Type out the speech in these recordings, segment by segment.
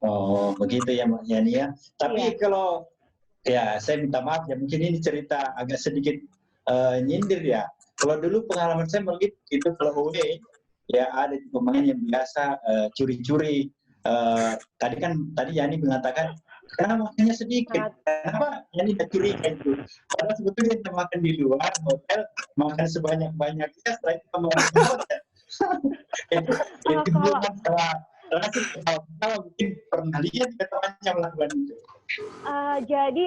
Oh, begitu ya Mbak Yani ya. Iya. Tapi kalau ya saya minta maaf ya, mungkin ini cerita agak sedikit nyindir ya. Kalau dulu pengalaman saya begitu itu kalau away ya ada pemain yang biasa curi-curi. Tadi Yani mengatakan karena makannya sedikit. Sangat. Kenapa Yani tidak curiga itu? Padahal sebetulnya kita makan di luar hotel, makan sebanyak-banyaknya setelah itu kembali ke hotel. itu Kalau masalah. Rasid ketawa-ketawa mungkin pernah lihat temannya melakukan itu. jadi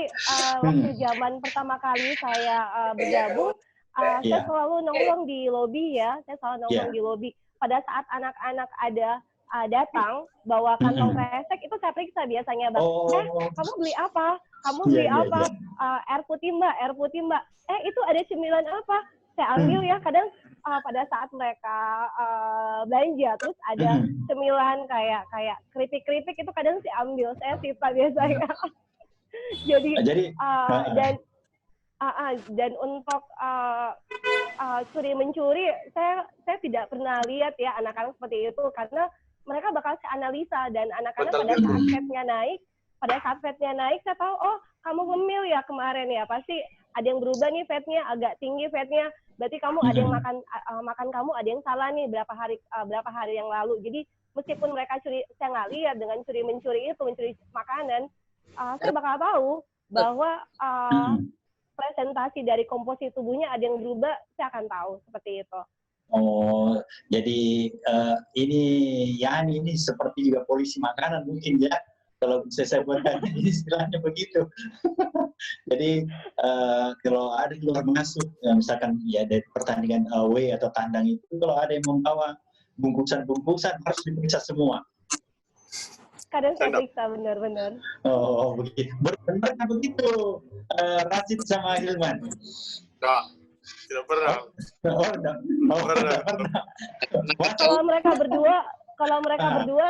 waktu Hmm. zaman pertama kali saya bergabung, saya Iya, selalu nongkrong di lobi ya. Saya selalu nongkrong iya. di lobi. Pada saat anak-anak ada datang bawa kantong Mm-mm. kresek itu saya periksa biasanya bang. Oh, Kamu beli apa? Kamu iya, beli iya, iya. apa? Air putih mbak, air putih mbak. Itu ada cemilan apa? Saya ambil Hmm. ya. Kadang pada saat mereka belanja terus ada Mm-mm. cemilan kayak keripik-keripik itu kadang saya ambil. Saya sita biasanya. Jadi Jadi, dan dan untuk curi mencuri saya tidak pernah lihat ya anak-anak seperti itu karena mereka bakal saya analisa dan anak-anak pada saat fatnya naik saya tahu oh kamu ngemil ya kemarin ya pasti ada yang berubah nih fatnya agak tinggi fatnya berarti kamu ada yang makan kamu ada yang salah nih berapa hari yang lalu jadi meskipun mereka curi saya nggak lihat dengan curi mencuri makanan saya bakal tahu bahwa presentasi dari komposisi tubuhnya ada yang berubah, saya akan tahu seperti itu. oh, jadi ini Yani ini seperti juga polisi makanan mungkin ya. Kalau bisa saya buatkan istilahnya begitu. Jadi kalau ada keluar masuk, misalkan ya dari pertandingan away atau tandang itu, kalau ada yang membawa bungkusan-bungkusan harus diperiksa semua. Kadang saya periksa benar-benar. Oh, begitu. Benar begitu, Rasid sama Hilman? Enggak, tidak pernah. Tidak pernah. Kalau mereka berdua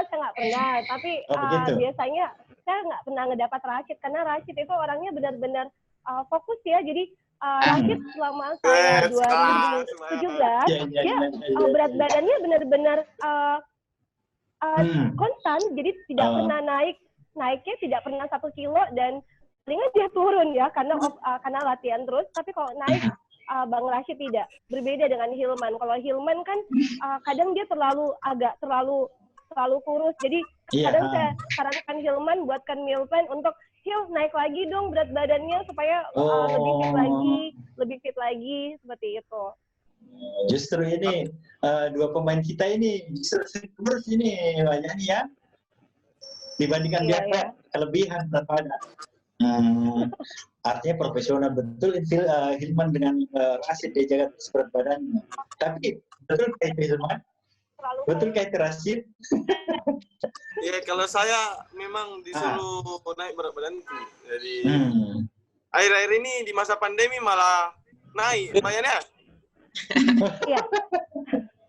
saya nggak pernah. Tapi biasanya saya nggak pernah ngedapat Rashid karena Rashid itu orangnya benar-benar fokus ya. Jadi Rashid selama saya 2017 dia berat badannya benar-benar konstan, jadi tidak pernah naiknya tidak pernah 1 kilo dan palingan dia turun ya karena latihan terus. Tapi kalau naik Bang Rashid tidak berbeda dengan Hilman. Kalau Hilman kan kadang dia terlalu kurus. Jadi kadang saya sarankan Hilman buatkan meal plan untuk Hil naik lagi dong berat badannya supaya lebih fit lagi seperti itu. Justru ini dua pemain kita ini justru terus ini banyak ya dibandingkan dia kelebihan daripada artinya profesional betul Hilman dengan Rashid dia jaga berat badannya. Tapi betul kayak Hilman, betul kayak Rashid. Ya kalau saya memang disuruh naik berat badan itu. Jadi akhir-akhir ini di masa pandemi malah naik lumayan ya.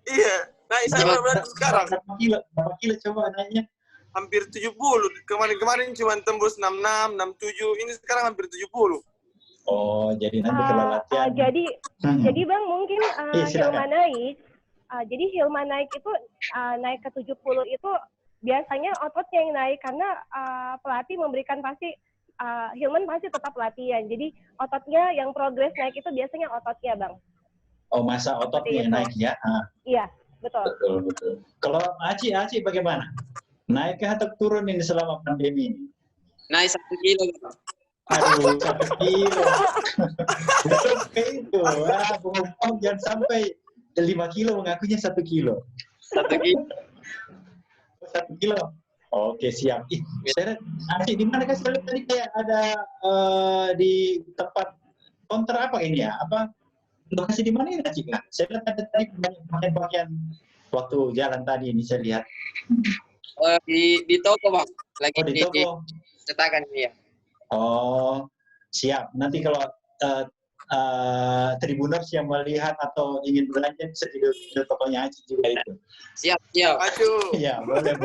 Iya, naik saya berat badan sekarang. Berapa kilo coba naiknya? Hampir 70. Kemarin cuma tembus 66, 67. Ini sekarang hampir 70. Oh, jadi nanti kalau latihan. Jadi Bang mungkin Hilman naik. Jadi Hilman naik itu naik ke 70 itu biasanya ototnya yang naik karena pelatih memberikan pasti Hilman pasti tetap latihan. Jadi ototnya yang progres naik itu biasanya ototnya Bang. Oh, masa ototnya naik ya? Iya, betul. Betul. Kalau Aci bagaimana? Naik atau turun ini selama pandemi ini? Naik 1 kilo. Aduh, 1 kilo. Betul itu. Bohong jangan sampai 5 kilo mengakunya 1 kilo. 1 kilo. 1 kilo. Oke, siap. Saya Aci di mana kan tadi kayak ada di tempat konter apa ini ya? Apa lokasi di mana ini Aci? Saya lihat ada tadi pakaian waktu jalan tadi ini saya lihat. Di toko Bang. Lagi di toko. Cetakan ya. Oh, siap. Nanti kalau Tribuners yang melihat atau ingin belanja bisa di tokonya Aci juga itu. Siap. Aduh. Ya, boleh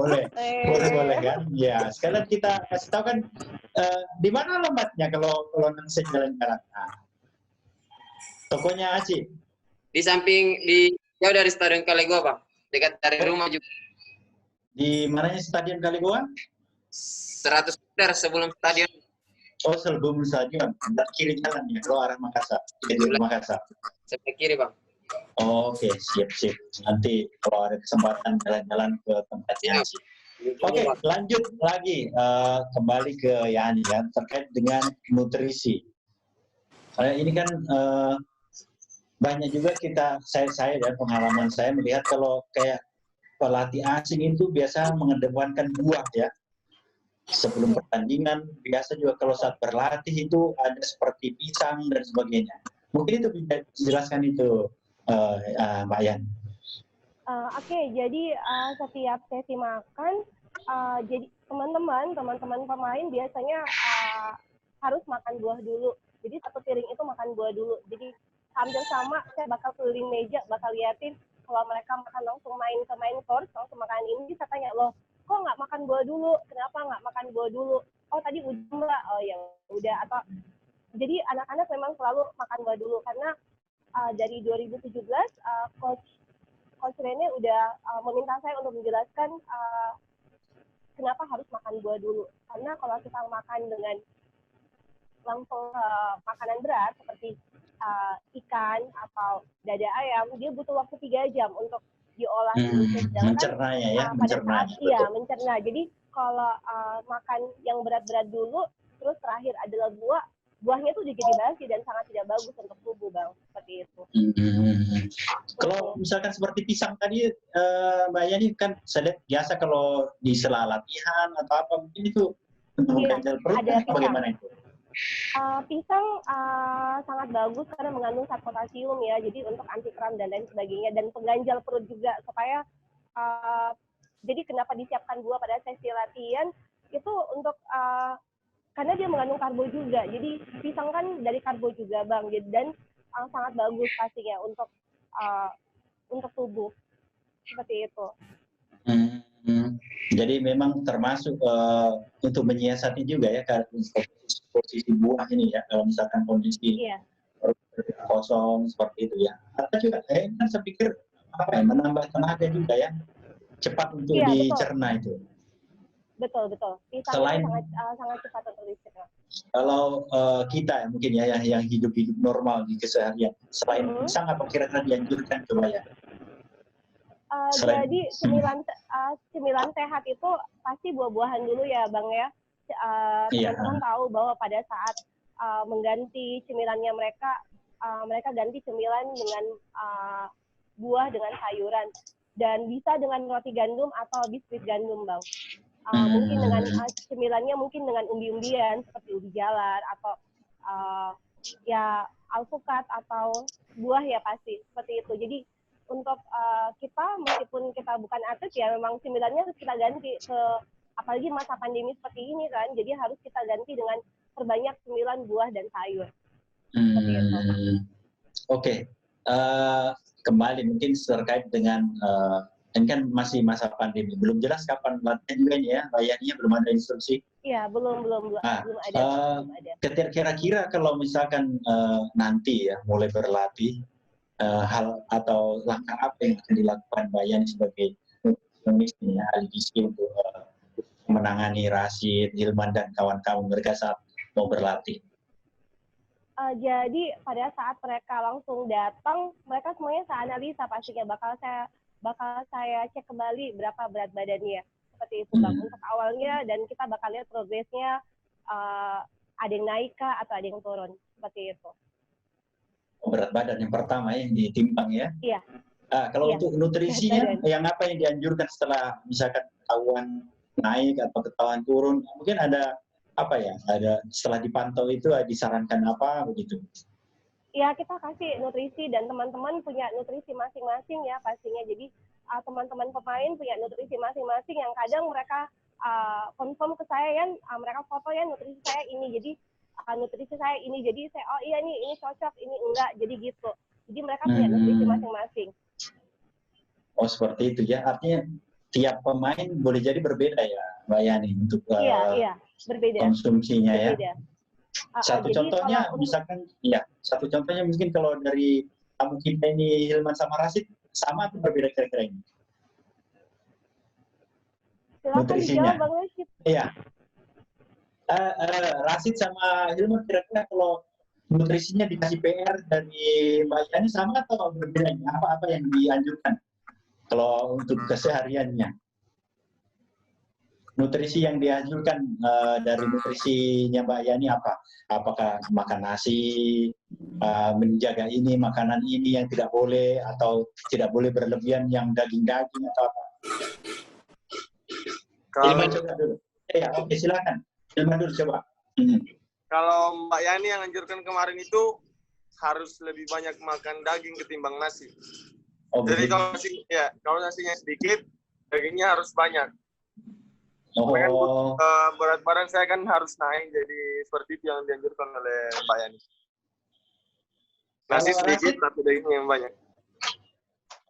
kan? Ya, sekalian kita kasih tahu kan di mana alamatnya kalau nanti jalan-jalan. Tokonya Aci. Di samping jauh dari Stadion Kalegoa Bang. Dekat dari rumah juga. Di mananya Stadion Kalegoa? 100 meter sebelum stadion. Oh, sebelum stadion, kiri jalan ya, kalau arah Makassar, dari Makassar. Sebelah kiri, Bang. Oh, oke, sip. Nanti kalau ada kesempatan jalan-jalan ke tempatnya sih. Oke, lanjut lagi kembali ke Yani ya, terkait dengan nutrisi. Ini kan banyak juga saya dan pengalaman saya melihat kalau kayak pelatih asing itu biasa mengedepankan buah ya. Sebelum pertandingan, biasa juga kalau saat berlatih itu ada seperti pisang dan sebagainya. Mungkin itu bisa dijelaskan itu, Mbak Yan. Oke, jadi setiap sesi makan, jadi teman-teman pemain biasanya harus makan buah dulu. Jadi satu piring itu makan buah dulu. Jadi hampir sama, saya bakal keliling meja, bakal liatin kalau mereka makan langsung main ke main course, langsung makan ini, saya tanya, loh, kok nggak makan buah dulu? Kenapa nggak makan buah dulu? Oh, tadi udah nggak? Oh, ya udah. Atau jadi anak-anak memang selalu makan buah dulu karena dari 2017 Coach Rene udah meminta saya untuk menjelaskan kenapa harus makan buah dulu. Karena kalau kita makan dengan langsung makanan berat seperti ikan atau dada ayam, dia butuh waktu 3 jam untuk diolah dulu. Mencernanya ya, mencerna. Jadi kalau makan yang berat-berat dulu, terus terakhir adalah buahnya itu udah jadi basi dan sangat tidak bagus untuk tubuh, Bang. Seperti itu. Kalau misalkan seperti pisang tadi, Mbak Yani kan saya lihat biasa kalau di sela latihan atau apa, mungkin itu untuk mengganjal perut, bagaimana itu? Pisang sangat bagus karena mengandung zat potasium ya, jadi untuk anti kram dan lain sebagainya, dan pengganjal perut juga supaya jadi kenapa disiapkan buah pada sesi latihan itu untuk karena dia mengandung karbo juga, jadi pisang kan dari karbo juga, Bang, dan sangat bagus pastinya untuk tubuh seperti itu. Jadi memang termasuk untuk menyiasati juga ya posisi buah ini ya, kalau misalkan kondisi kosong seperti itu ya. Atau juga kan saya pikir menambah tenaga juga ya, cepat untuk dicerna itu. Betul. Pisang sangat cepat untuk dicerna. Kalau kita mungkin ya yang hidup normal di keseharian, selain pisang apa kira-kira dianjurkan coba ya? Jadi cemilan sehat itu pasti buah-buahan dulu ya, Bang ya. Teman-teman tahu bahwa pada saat mengganti cemilannya mereka ganti cemilan dengan buah dengan sayuran, dan bisa dengan roti gandum atau biskuit gandum, Bang. Mungkin dengan cemilannya mungkin dengan umbi-umbian seperti ubi jalar atau ya alpukat atau buah ya pasti seperti itu. Jadi untuk kita, meskipun kita bukan atlet ya, memang cemilannya harus kita ganti apalagi masa pandemi seperti ini kan, jadi harus kita ganti dengan perbanyak cemilan buah dan sayur. Seperti itu. Oke. Kembali mungkin terkait dengan ini kan masih masa pandemi, belum jelas kapan latihan juga ya, bayarnya belum ada instruksi. Iya, belum ada. Kira-kira kalau misalkan nanti ya mulai berlatih, hal atau langkah apa yang akan dilakukan Mbak Yani sebagai nutrisionis ahli gizi untuk menangani Rashid, Hilman dan kawan-kawan mereka saat mau berlatih? Jadi pada saat mereka langsung datang, mereka semuanya saya analisa pastinya, bakal saya cek kembali berapa berat badannya seperti itu, Bang, untuk awalnya, dan kita bakal lihat progresnya ada yang naik kah atau ada yang turun seperti itu. Berat badan yang pertama yang ditimbang ya? Iya. Kalau untuk nutrisinya, yang apa yang dianjurkan setelah misalkan ketahuan naik atau ketahuan turun? Mungkin ada apa ya? Ada setelah dipantau itu disarankan apa begitu? Ya, kita kasih nutrisi dan teman-teman punya nutrisi masing-masing ya pastinya. Jadi teman-teman pemain punya nutrisi masing-masing yang kadang mereka confirm ke saya ya, mereka foto ya nutrisi saya ini. Jadi nutrisi saya ini, jadi saya oh iya nih ini cocok, ini enggak, jadi gitu. Jadi mereka punya nutrisi masing-masing. Oh seperti itu ya, artinya tiap pemain boleh jadi berbeda ya Mbak Yani untuk berbeda. Konsumsinya berbeda. Ya. Satu contohnya misalkan, ya satu contohnya mungkin kalau dari tamu kita ini Hilman sama Rashid sama atau berbeda kira-kira ini? Silakan nutrisinya. dijawab Bang Rashid. Iya. Rashid sama Hilman kira-kira kalau nutrisinya dikasih PR dari Mbak Yani sama atau berbeda? Apa yang dianjurkan kalau untuk kesehariannya? Nutrisi yang dianjurkan dari nutrisinya Mbak Yani apa? Apakah makan nasi, menjaga ini, makanan ini yang tidak boleh, atau tidak boleh berlebihan yang daging-daging atau apa? Hilman coba dulu. Ya, oke, silakan. Hilman dulu coba. Kalau Mbak Yani yang anjurkan kemarin itu harus lebih banyak makan daging ketimbang nasi. Oh, jadi begitu. kalau nasinya sedikit, dagingnya harus banyak. Oh. Kan, berat badan saya kan harus naik, jadi seperti itu yang dianjurkan oleh Mbak Yani. Nasi sedikit tapi dagingnya yang banyak.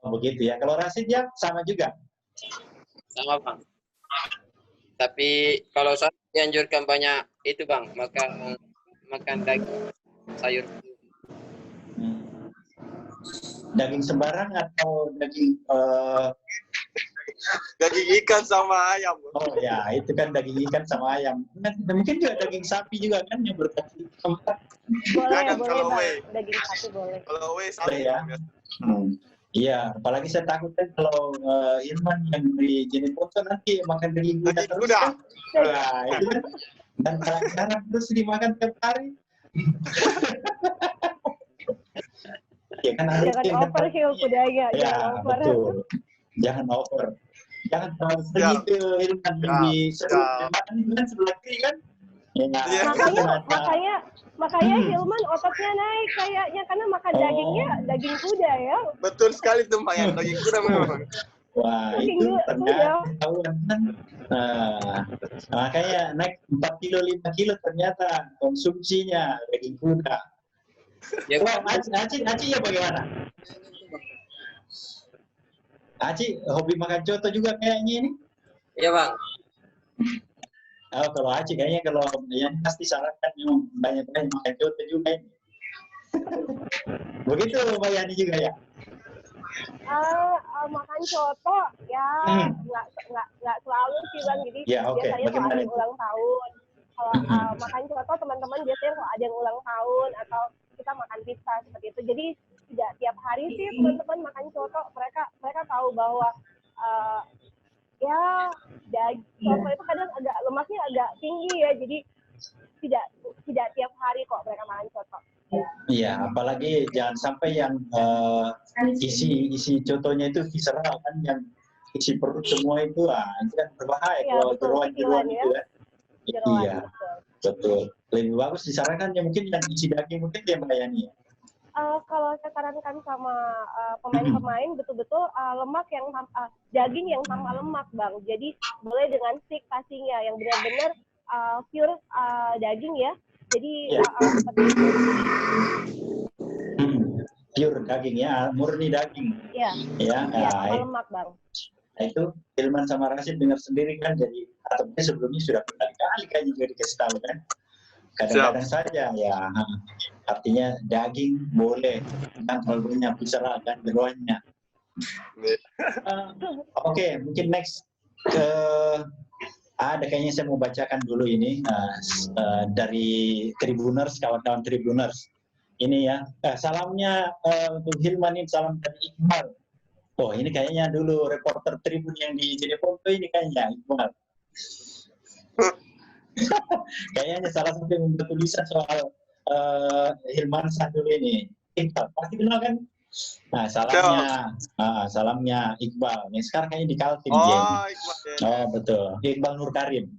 Oh, begitu ya. Kalau Rashid ya sama juga. Sama Bang. Tapi kalau saya dianjurkan banyak itu Bang, makan daging sayur. Daging sembarang atau daging daging ikan sama ayam. Oh ya, itu kan daging ikan sama ayam. Mungkin juga daging sapi juga kan yang berkaki. Boleh Bang. Daging sapi boleh. Kalau sapi ya. Iya, apalagi saya takut kan kalau Hilman yang di Jeneponto nanti makan daging kuda terus kan. Nah, itu kan. Dan kadang-kadang terus dimakan tiap hari. Ya kan jangan over Hil kudanya, ya, jangan over. Betul. Jangan over. Jangan terlalu sering itu Hilman yang di sebelah kiri kan. Makanya Hilman ototnya naik kayaknya karena makan dagingnya daging kuda ya. Betul sekali tuh Mbak, yang daging kuda memang. Wah, itu ternyata ketahuan kan. Makanya naik 4 kilo, 5 kilo ternyata konsumsinya daging kuda. Ya, Aci ya bagaimana? Aci hobi makan coto juga kayaknya ini? Iya Bang. Oh, kalau Aci kayaknya kalau yang pasti sarankan memang banyak-banyak makan coto juga ini. Begitu Mbak Yani juga ya? Makan coto ya nggak selalu sih Bang, jadi ya, biasanya kalau ada yang ulang tahun, kalau makan coto teman-teman biasanya kalau ada yang ulang tahun atau kita makan pizza seperti itu, jadi tidak tiap hari sih teman-teman makan coto. Mereka tahu bahwa ya coto itu kadang agak lemaknya agak tinggi ya, jadi tidak tiap hari kok mereka makan coto. Iya, apalagi jangan sampai yang isi cotonya itu visceral kan, yang isi perut semua itu itu kan berbahaya kalau jeroan-jeroan itu kan. Iya, betul. Lebih bagus disarankan yang mungkin yang isi daging mungkin ya Mbak Yani. Kalau saya sarankan sama pemain-pemain betul-betul lemak yang daging yang tanpa lemak Bang. Jadi boleh dengan stick pastinya yang benar-benar pure daging ya. Jadi seperti itu. Pure daging ya, murni daging. Iya. Tanpa lemak Bang. Nah, itu Hilman sama Rashid dengar sendiri kan, jadi ataunya sebelumnya sudah berkali-kali kan juga dikasih tahu kan. Kadang-kadang saja ya, artinya daging boleh, dan kalbunya visceral dan jeroannya. Oke, mungkin next ke ada kayaknya saya mau bacakan dulu ini dari Tribuners, kawan-kawan Tribuners. Ini ya, salamnya untuk Hilman, ini salam dari Iqbal. Oh, ini kayaknya dulu reporter Tribun yang di Jeneponto ini kayaknya Iqbal. Kayaknya salah satu yang membuat tulisan soal Hilman dulu ini. Iqbal, pasti kenal kan? Nah, salamnya Iqbal. Yang sekarang kayaknya di Kaltim. Oh, Iqbal. Oh, betul. Iqbal Nur Karim.